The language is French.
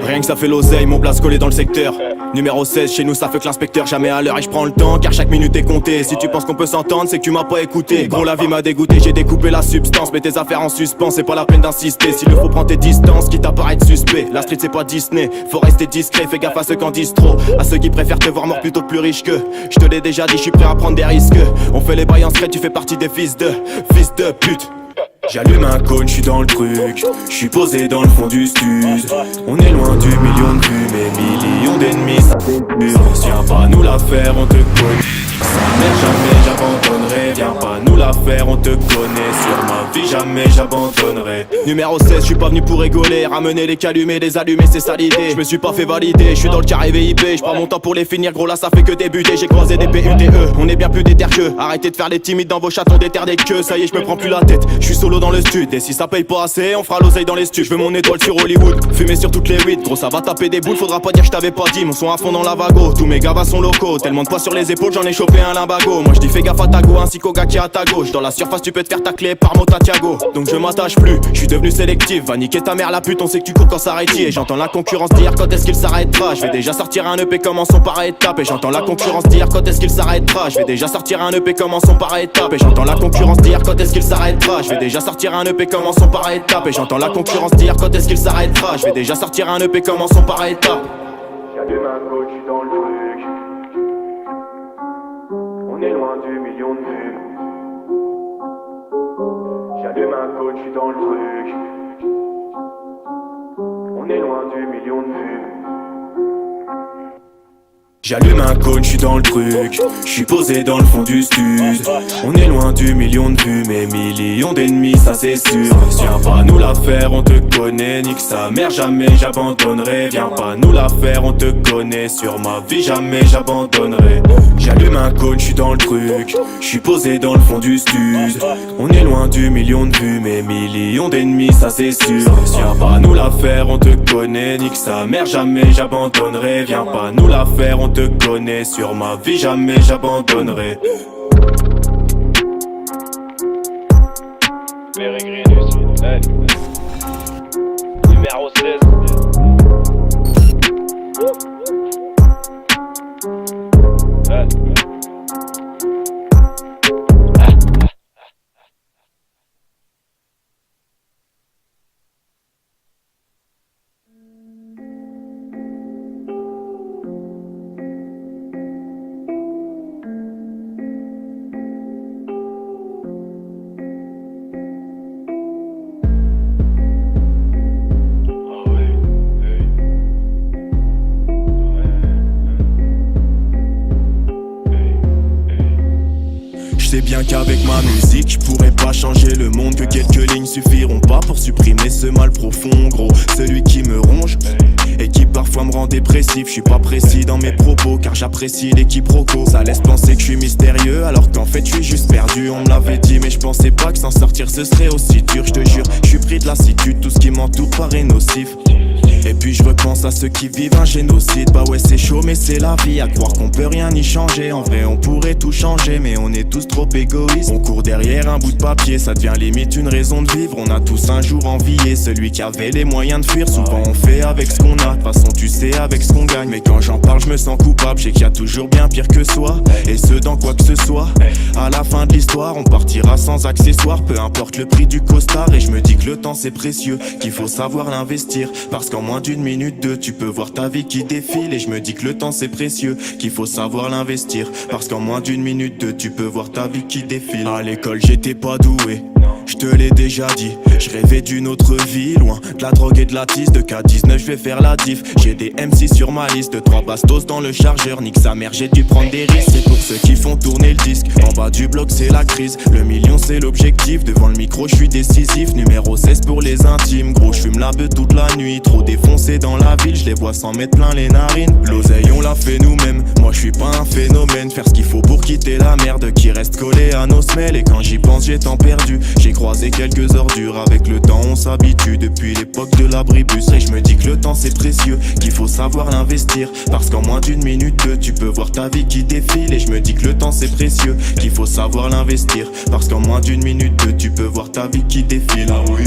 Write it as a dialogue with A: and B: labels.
A: Rien que ça fait l'oseille, mon place collé dans le secteur. Numéro 16, chez nous ça fait que l'inspecteur jamais à l'heure. Et je prends le temps car chaque minute est comptée. Si tu penses qu'on peut s'entendre, c'est que tu m'as pas écouté. Gros, la vie m'a dégoûté, j'ai découpé la substance. Mets tes affaires en suspens, c'est pas la peine d'insister. S'il le faut, prends tes distances, quitte à paraître suspect. La street c'est pas Disney, faut rester discret. Fais gaffe à ceux qui en disent trop, à ceux qui préfèrent te voir mort plutôt que plus riche que. Je te l'ai déjà dit, je suis prêt à prendre des risques. On fait les bails en secret, tu fais partie des fils de pute. J'allume un cône, j'suis dans le truc. J'suis posé dans le fond du stud. On est loin du million de vues, mais millions d'ennemis, ça viens pas nous la faire, on te connaît. Sa mère, jamais j'abandonnerai. Viens pas nous la faire, on te connaît. Sur ma vie, jamais j'abandonnerai. Numéro 16, j'suis pas venu pour rigoler. Ramener les calumets, les allumer, c'est ça l'idée. J'me suis pas fait valider, j'suis dans le carré VIP. J'prends mon temps pour les finir, gros là ça fait que débuter. J'ai croisé des PUTE, on est bien plus déter que. Arrêtez de faire les timides dans vos chatons, déterre des queues. Ça y est, j'me prends plus la tête, j'suis solo dans le stud. Et si ça paye pas assez, on fera l'oseille dans les studs. J'veux mon étoile sur Hollywood, fumer sur toutes les 8. Gros ça va taper des boules, faudra pas dire j't'avais pas dit. Mon son à fond dans la vago, tous mes gars sont locaux. Tellement de poids sur les épaules, j'en ai chopé un limbago. Moi j'dis fais gaffe à ta go, ainsi qu'au gars qui est à ta gauche. Dans la surface tu peux te faire tacler par Motatiago. Donc je m'attache plus, j'suis devenu sélectif. Va niquer ta mère la pute, on sait que tu cours quand ça arrête. Et j'entends la concurrence dire quand est-ce qu'il s'arrêtera. J'vais déjà sortir un EP, commençons par étapes. Et j'entends la concurrence dire quand est-ce qu'il s'arrêtera. J'vais déjà sortir un EP, commençons par étapes. Et j'entends la concurrence dire quand est-ce qu'il s'arrêtera. J'vais déjà sortir un EP, commençons par étapes. Et j'entends la concurrence dire quand est-ce qu'il s'arrêtera. J'vais déjà sortir un EP, commençons par étapes.
B: J'allume un coach, j'suis dans le truc. On est loin du million de vues. J'allume un coach, j'suis dans le truc. On est loin du million de vues.
A: J'allume un cône, j'suis dans le truc. J'suis posé dans le fond du stud. On est loin du million de vues, mais millions d'ennemis, ça c'est sûr. Viens pas nous la faire, on te connaît. Nique sa mère, jamais j'abandonnerai. Viens pas nous la faire, on te connaît. Sur ma vie, jamais j'abandonnerai. J'allume un cône, j'suis dans le truc. J'suis posé dans le fond du stud. On est loin du million de vues, mais millions d'ennemis, ça c'est sûr. Viens pas nous la faire, on te connaît. Nique sa mère, jamais j'abandonnerai. Viens pas nous la faire, on te connais. Sur ma vie, jamais j'abandonnerai.
C: Peregrinus, hey. Numéro 16. Hey.
A: Je sais bien qu'avec ma musique, je pourrais pas changer le monde. Que quelques lignes suffiront pas pour supprimer ce mal profond, gros. Celui qui me ronge et qui parfois me rend dépressif. Je suis pas précis dans mes propos car j'apprécie les quiproquos. Ça laisse penser que je suis mystérieux alors qu'en fait je suis juste perdu. On me l'avait dit mais je pensais pas que s'en sortir ce serait aussi dur. Je te jure, je suis pris de lassitude, tout ce qui m'entoure paraît nocif. Et puis je repense à ceux qui vivent un génocide. Bah ouais c'est chaud mais c'est la vie. À croire qu'on peut rien y changer. En vrai on pourrait tout changer mais on est tous trop égoïstes. On court derrière un bout de papier, ça devient limite une raison de vivre. On a tous un jour envié celui qui avait les moyens de fuir. Souvent on fait avec ce qu'on a, de toute façon tu sais avec ce qu'on gagne. Mais quand j'en parle je me sens coupable, je sais qu'il y a toujours bien pire que soi. Et ce dans quoi que ce soit. À la fin de l'histoire on partira sans accessoires. Peu importe le prix du costard. Et je me dis que le temps c'est précieux, qu'il faut savoir l'investir. Parce qu'en moins d'une minute, deux, tu peux voir ta vie qui défile. Et je me dis que le temps c'est précieux, qu'il faut savoir l'investir. Parce qu'en moins d'une minute, deux, tu peux voir ta vie qui défile. À l'école j'étais pas doué, je te l'ai déjà dit. Je rêvais d'une autre vie, loin de la drogue et de la tisse. De K19 je vais faire la diff. J'ai des MC sur ma liste, 3 bastos dans le chargeur. Nique sa mère, j'ai dû prendre des risques. C'est pour ceux qui font tourner le disque. En bas du bloc c'est la crise, le million c'est l'objectif. Devant le micro je suis décisif, numéro 16 pour les intimes. Gros je fume la beuh toute la nuit, trop défoncé dans la ville. Je les vois s'en mettre plein les narines. L'oseille on l'a fait nous-mêmes, moi je suis pas un phénomène. Faire ce qu'il faut pour quitter la merde qui reste collée à nos semelles. Et quand j'y pense j'ai tant perdu, j'ai
D: croisé quelques ordures, avec le temps on s'habitue. Depuis l'époque de l'abribus, et je me dis que le temps c'est précieux, qu'il faut savoir l'investir. Parce qu'en moins d'une minute deux, tu peux voir ta vie qui défile. Et je me dis que le temps c'est précieux, qu'il faut savoir l'investir. Parce qu'en moins d'une minute deux, tu peux voir ta vie qui défile. Ah oui.